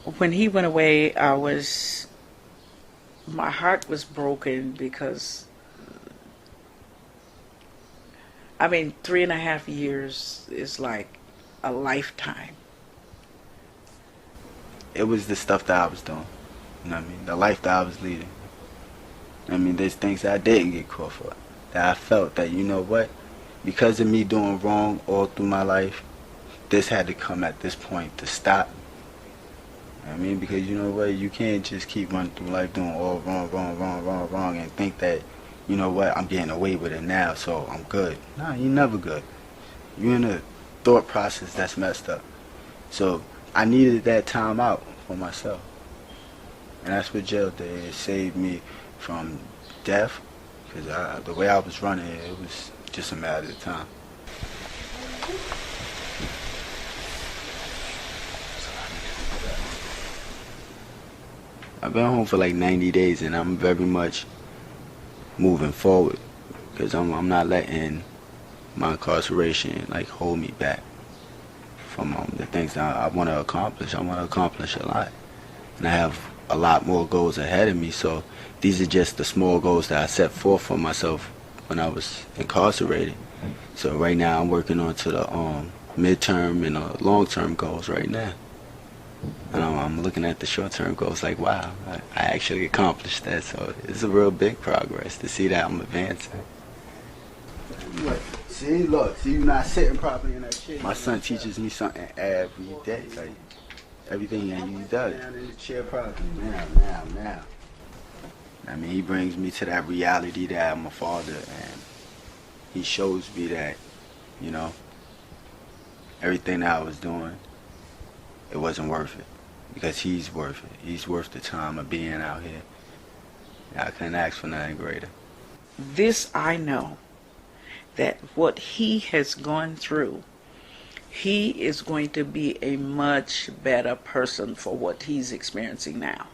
When he went away, my heart was broken because, I mean, 3.5 years is like a lifetime. It was the stuff that I was doing. You know what I mean? The life that I was leading. I mean, there's things that I didn't get caught for. That I felt that, you know what? Because of me doing wrong all through my life, this had to come at this point to stop. You know what I mean? Because you know what? You can't just keep running through life doing all wrong, and think that, you know what? I'm getting away with it now, so I'm good. Nah, you're never good. You're in a thought process that's messed up. So I needed that time out for myself. And that's what jail did. It saved me from death, because the way I was running, it was just a matter of time. I've been home for like 90 days, and I'm very much moving forward, because I'm not letting my incarceration like hold me back from the things that I want to accomplish. I want to accomplish a lot, and I have a lot more goals ahead of me. So these are just the small goals that I set forth for myself when I was incarcerated. So right now I'm working on to the midterm and long-term goals right now. And I'm looking at the short-term goals like, wow, I actually accomplished that. So it's a real big progress to see that I'm advancing. Look, see, you're not sitting properly in that chair. My son teaches me something every day, like everything that he does. Down in the chair properly, now. I mean, he brings me to that reality that I'm a father, and he shows me that, you know, everything that I was doing, it wasn't worth it, because he's worth it. He's worth the time of being out here. I couldn't ask for nothing greater. This I know, that what he has gone through, he is going to be a much better person for what he's experiencing now.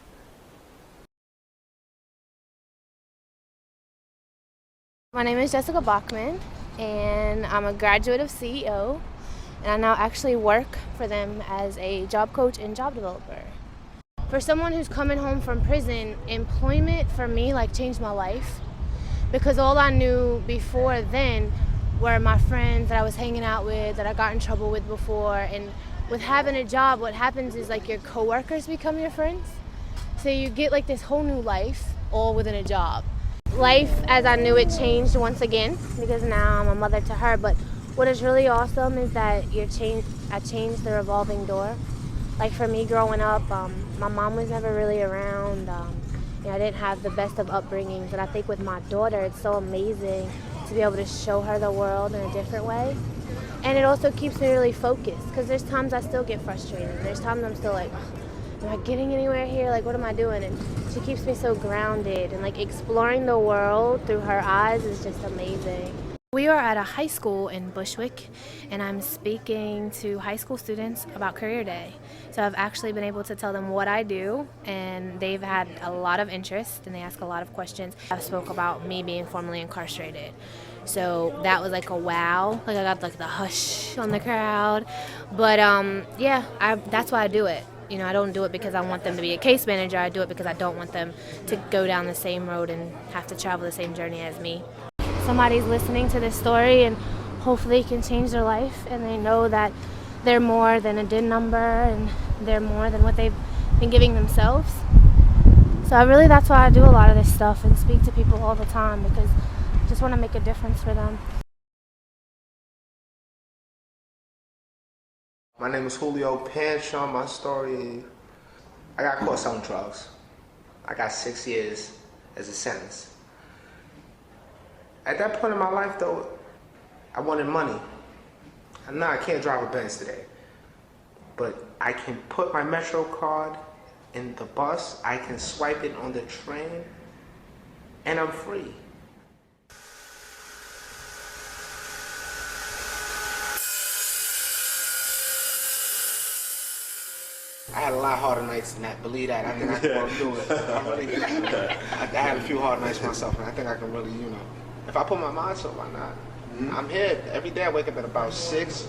My name is Jessica Bachman, and I'm a graduate of CEO, and I now actually work for them as a job coach and job developer. For someone who's coming home from prison, employment for me like changed my life, because all I knew before then were my friends that I was hanging out with, that I got in trouble with before. And with having a job, what happens is like your coworkers become your friends. So you get like this whole new life all within a job. Life as I knew it changed once again, because now I'm a mother to her. But what is really awesome is that I changed the revolving door. Like for me growing up, my mom was never really around. I didn't have the best of upbringings, and I think with my daughter, it's so amazing to be able to show her the world in a different way. And it also keeps me really focused, because there's times I still get frustrated. There's times I'm still like, am I getting anywhere here? Like, what am I doing? And she keeps me so grounded, and like exploring the world through her eyes is just amazing. We are at a high school in Bushwick, and I'm speaking to high school students about Career Day. So I've actually been able to tell them what I do, and they've had a lot of interest, and they ask a lot of questions. I spoke about me being formerly incarcerated. So that was like a wow. Like I got like the hush on the crowd. But that's why I do it. I don't do it because I want them to be a case manager. I do it because I don't want them to go down the same road and have to travel the same journey as me. Somebody's listening to this story, and hopefully it can change their life, and they know that they're more than a DIN number, and they're more than what they've been giving themselves. So that's why I do a lot of this stuff and speak to people all the time, because I just want to make a difference for them. My name is Julio Panchon. My story, I got caught selling drugs. I got 6 years as a sentence. At that point in my life, though, I wanted money. And now I can't drive a Benz today, but I can put my Metro card in the bus, I can swipe it on the train, and I'm free. I had a lot harder nights than that. Believe that. I think I can work through it. I had a few hard nights myself, and I think I can really, if I put my mind to it, why not? I'm here every day. I wake up at about 6,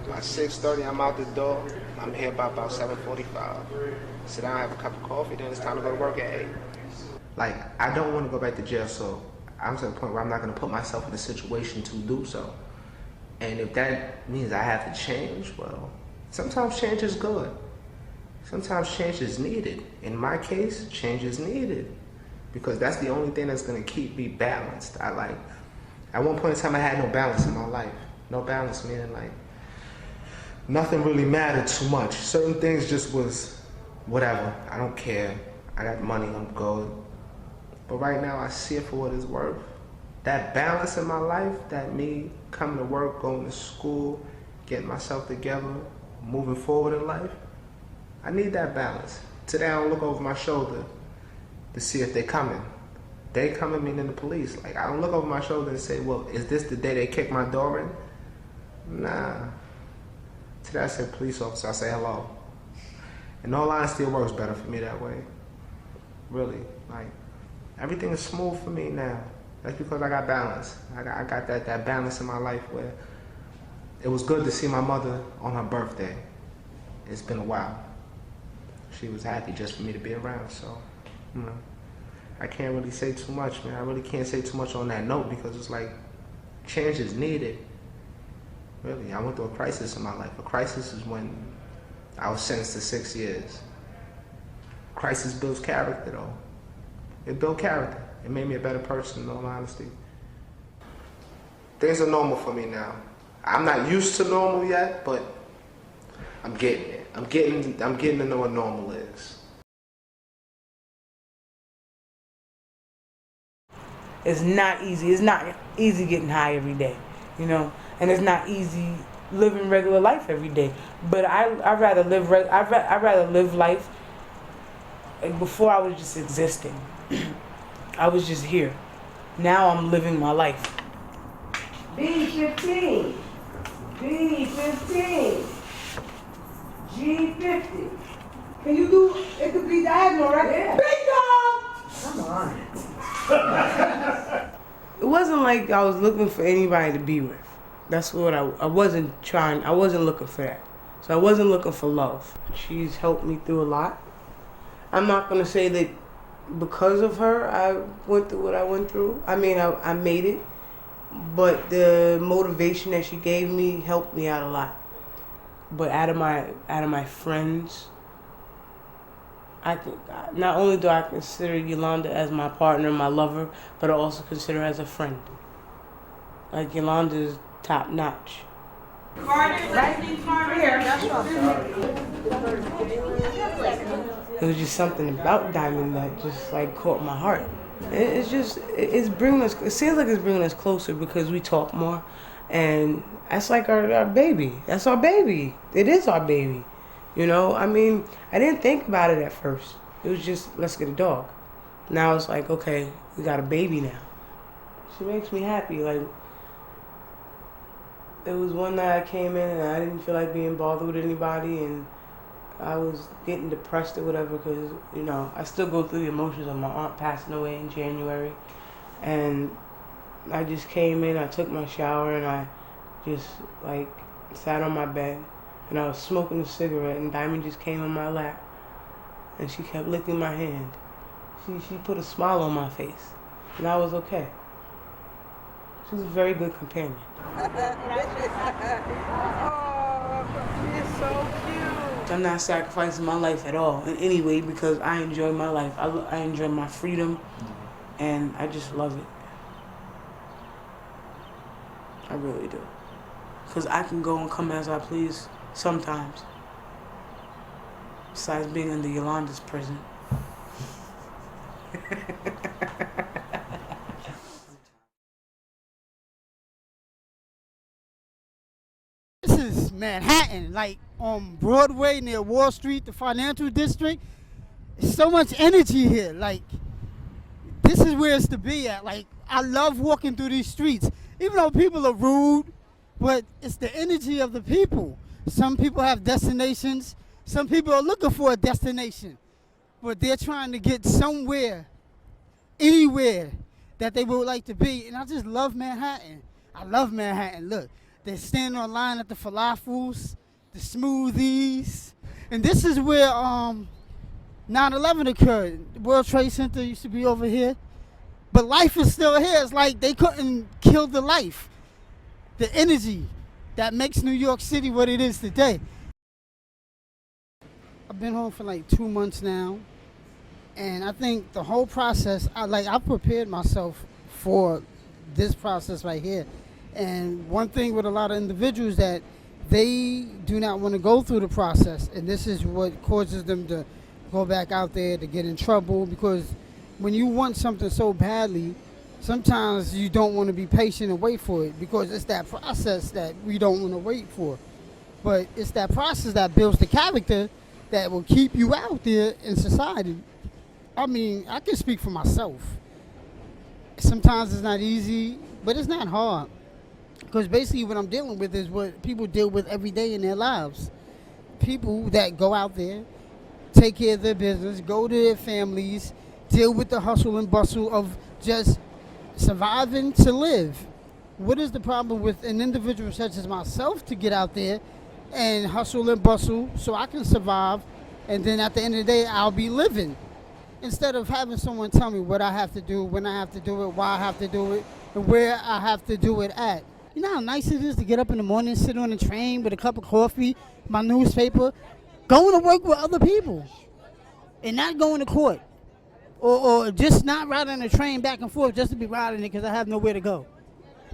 By 6:30, I'm out the door. I'm here by about 7:45. Sit down, have a cup of coffee, then it's time to go to work at 8. Like, I don't want to go back to jail, so I'm to the point where I'm not going to put myself in a situation to do so. And if that means I have to change, well, sometimes change is good. Sometimes change is needed. In my case, change is needed because that's the only thing that's going to keep me balanced. At one point in time, I had no balance in my life. No balance meaning like nothing really mattered too much. Certain things just was whatever. I don't care. I got money, I'm good. But right now, I see it for what it's worth. That balance in my life, that me coming to work, going to school, getting myself together, moving forward in life, I need that balance. Today, I don't look over my shoulder to see if they're coming. They coming, meaning the police. Like, I don't look over my shoulder and say, well, is this the day they kick my door in? Nah. Today, I say police officer, I say hello. In all honesty, it works better for me that way. Really, like, everything is smooth for me now. That's because I got balance. I got that balance in my life where it was good to see my mother on her birthday. It's been a while. She was happy just for me to be around, so, you know, I can't really say too much, man. I really can't say too much on that note because it's like, change is needed. Really, I went through a crisis in my life. A crisis is when I was sentenced to 6 years. Crisis builds character, though. It built character. It made me a better person, in all honesty. Things are normal for me now. I'm not used to normal yet, but I'm getting it. I'm getting to know what normal is. It's not easy. It's not easy getting high every day, you know, and it's not easy living regular life every day. But I'd rather live life. Like before, I was just existing. I was just here. Now I'm living my life. B15, B15, G50. Can you do, it could be diagonal, right? Yeah. Bingo! Come on. It wasn't like I was looking for anybody to be with. That's what I wasn't looking for that. So I wasn't looking for love. She's helped me through a lot. I'm not going to say that because of her I went through what I went through. I mean, I made it. But the motivation that she gave me helped me out a lot. But out of my friends, not only do I consider Yolanda as my partner, my lover, but I also consider her as a friend. Like, Yolanda is top notch. It was just something about Diamond that just like caught my heart. It seems like it's bringing us closer because we talk more, and that's like our baby. That's our baby. It is our baby. You know, I mean, I didn't think about it at first. It was just, let's get a dog. Now it's like, okay, we got a baby now. She makes me happy. Like, there was one night I came in and I didn't feel like being bothered with anybody, and I was getting depressed or whatever because, you know, I still go through the emotions of my aunt passing away in January. And I just came in, I took my shower, and I just, like, sat on my bed. And I was smoking a cigarette, and Diamond just came on my lap. And she kept licking my hand. She put a smile on my face. And I was okay. She was a very good companion. Oh, it's so cute. I'm not sacrificing my life at all in any way because I enjoy my life. I enjoy my freedom, and I just love it. I really do. Because I can go and come as I please sometimes. Besides being under Yolanda's prison. This is Manhattan, like on Broadway near Wall Street, the financial district. There's so much energy here. Like, this is where it's to be at. Like, I love walking through these streets, even though people are rude, but it's the energy of the people. Some people have destinations. Some people are looking for a destination, but they're trying to get somewhere, anywhere that they would like to be. And I just love Manhattan. I love Manhattan. Look, They stand on line at the falafels, the smoothies. And this is where 9/11 occurred. The World Trade Center used to be over here. But life is still here. It's like they couldn't kill the life, the energy that makes New York City what it is today. I've been home for like 2 months now. And I think the whole process, I prepared myself for this process right here. And one thing with a lot of individuals that they do not want to go through the process. And this is what causes them to go back out there to get in trouble. Because when you want something so badly, sometimes you don't want to be patient and wait for it. Because it's that process that we don't want to wait for. But it's that process that builds the character that will keep you out there in society. I mean, I can speak for myself. Sometimes it's not easy, but it's not hard. Because basically what I'm dealing with is what people deal with every day in their lives. People that go out there, take care of their business, go to their families, deal with the hustle and bustle of just surviving to live. What is the problem with an individual such as myself to get out there and hustle and bustle so I can survive, and then at the end of the day, I'll be living? Instead of having someone tell me what I have to do, when I have to do it, why I have to do it, and where I have to do it at. You know how nice it is to get up in the morning, sit on the train with a cup of coffee, my newspaper, going to work with other people, and not going to court, or just not riding the train back and forth just to be riding it because I have nowhere to go.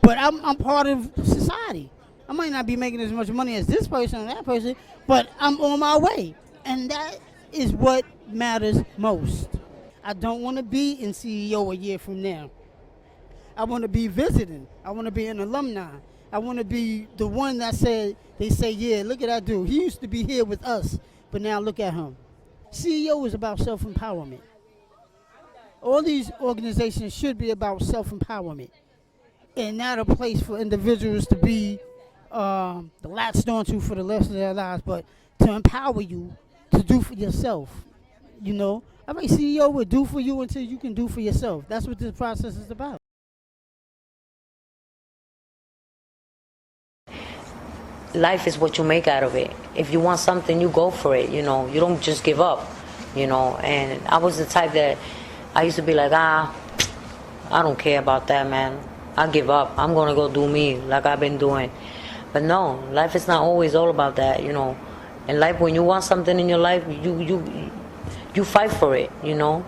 But I'm part of society. I might not be making as much money as this person or that person, but I'm on my way, and that is what matters most. I don't want to be in CEO a year from now. I want to be visiting. I want to be an alumni. I want to be the one that they say, yeah, look at that dude. He used to be here with us, but now look at him. CEO is about self-empowerment. All these organizations should be about self-empowerment and not a place for individuals to be latched onto for the rest of their lives, but to empower you to do for yourself. You know, I mean, CEO will do for you until you can do for yourself. That's what this process is about. Life is what you make out of it. If you want something, you go for it, you know. You don't just give up, you know. And I was the type that I used to be like, I don't care about that, man. I give up. I'm going to go do me like I've been doing. But no, life is not always all about that, you know. In life, when you want something in your life, you fight for it, you know.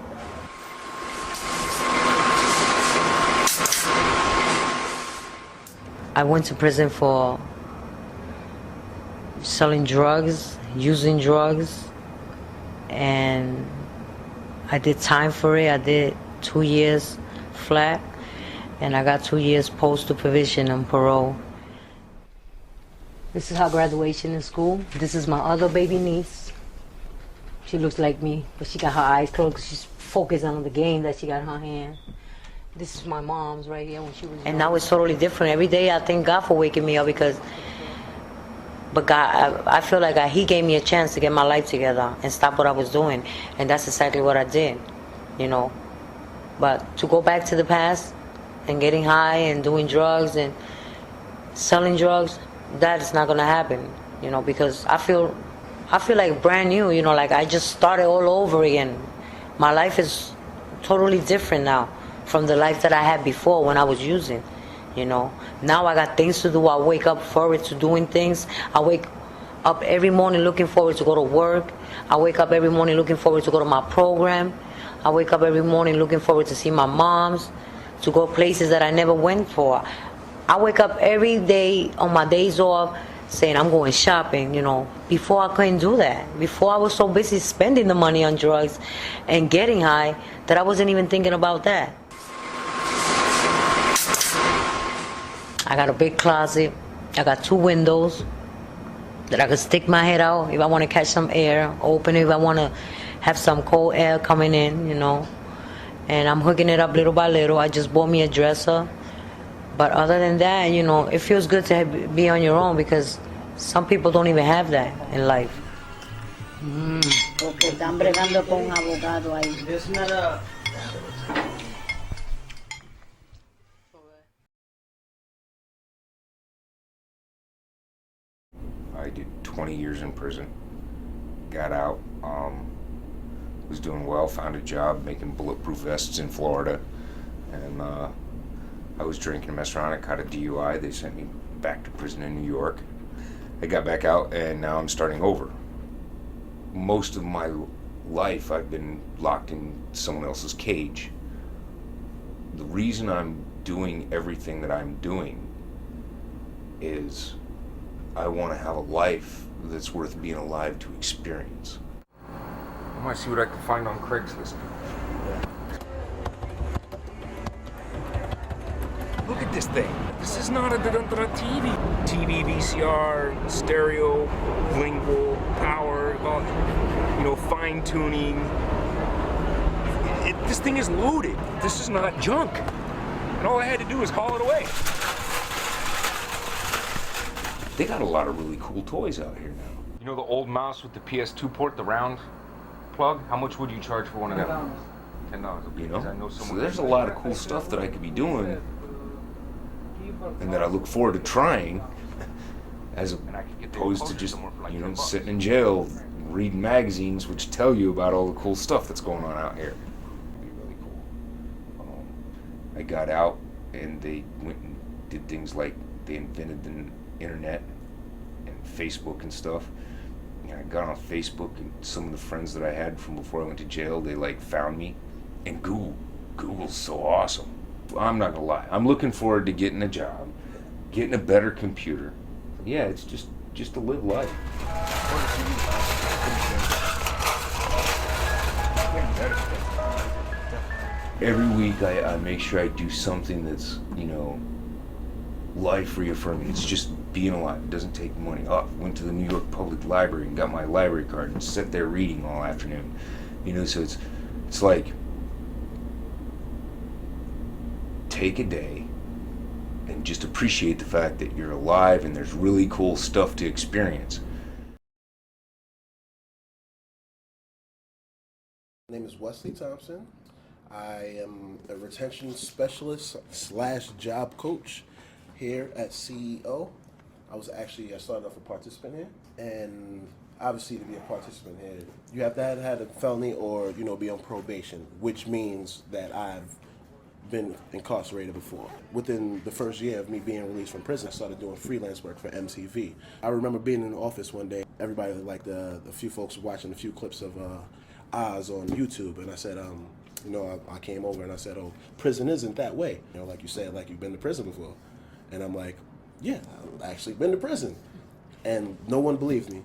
I went to prison for selling drugs, using drugs, and I did time for it. I did 2 years flat, and I got 2 years post-supervision and parole. This is her graduation in school. This is my other baby niece. She looks like me, but she got her eyes closed because she's focused on the game that she got in her hand. This is my mom's right here when she was young. And now it's totally different. Every day I thank God for waking me up but God, I feel like He gave me a chance to get my life together and stop what I was doing. And that's exactly what I did, you know. But to go back to the past and getting high and doing drugs and selling drugs, that is not going to happen, you know, because I feel like brand new, you know, like I just started all over again. My life is totally different now from the life that I had before when I was using. You know, now I got things to do. I wake up forward to doing things. I wake up every morning looking forward to go to work. I wake up every morning looking forward to go to my program. I wake up every morning looking forward to see my moms, to go places that I never went for. I wake up every day on my days off saying I'm going shopping, you know. Before I couldn't do that. Before I was so busy spending the money on drugs and getting high that I wasn't even thinking about that. I got a big closet. I got 2 windows that I could stick my head out if I want to catch some air, open it if I want to have some cold air coming in, you know. And I'm hooking it up little by little. I just bought me a dresser. But other than that, you know, it feels good to be on your own because some people don't even have that in life. Okay, están bregando con un abogado ahí. I did 20 years in prison. Got out, was doing well, found a job making bulletproof vests in Florida, and I was drinking and messing around. I caught a DUI. They sent me back to prison in New York. I got back out, and now I'm starting over. Most of my life, I've been locked in someone else's cage. The reason I'm doing everything that I'm doing is I want to have a life that's worth being alive to experience. I might see what I can find on Craigslist. Look at this thing. This is not a TV. TV, VCR, stereo, lingual, power, fine tuning. This thing is loaded. This is not junk. And all I had to do was haul it away. They got a lot of really cool toys out here now. You know the old mouse with the PS2 port, the round plug? How much would you charge for one of them? $10. You know? So there's a lot of cool stuff that I could be doing and that I look forward to trying as opposed to just, sitting in jail reading magazines which tell you about all the cool stuff that's going on out here. It'd be really cool. I got out and they went and did things like they invented the internet and Facebook and stuff. And I got on Facebook and some of the friends that I had from before I went to jail, they found me. And Google's so awesome. I'm not gonna lie. I'm looking forward to getting a job, getting a better computer. Yeah, it's just to live life. Every week I make sure I do something that's, life reaffirming. It's just being alive. It doesn't take money. Went to the New York Public Library and got my library card and sat there reading all afternoon. So it's like take a day and just appreciate the fact that you're alive and there's really cool stuff to experience. My name is Wesley Thompson. I am a retention specialist / job coach here at CEO. I started off a participant here, and obviously to be a participant here, you have to have had a felony or be on probation, which means that I've been incarcerated before. Within the first year of me being released from prison, I started doing freelance work for MTV. I remember being in the office one day, everybody, the few folks watching a few clips of Oz on YouTube, and I said, I came over and I said, oh, prison isn't that way. Like you said, like you've been to prison before. And I'm like, yeah, I've actually been to prison. And no one believed me.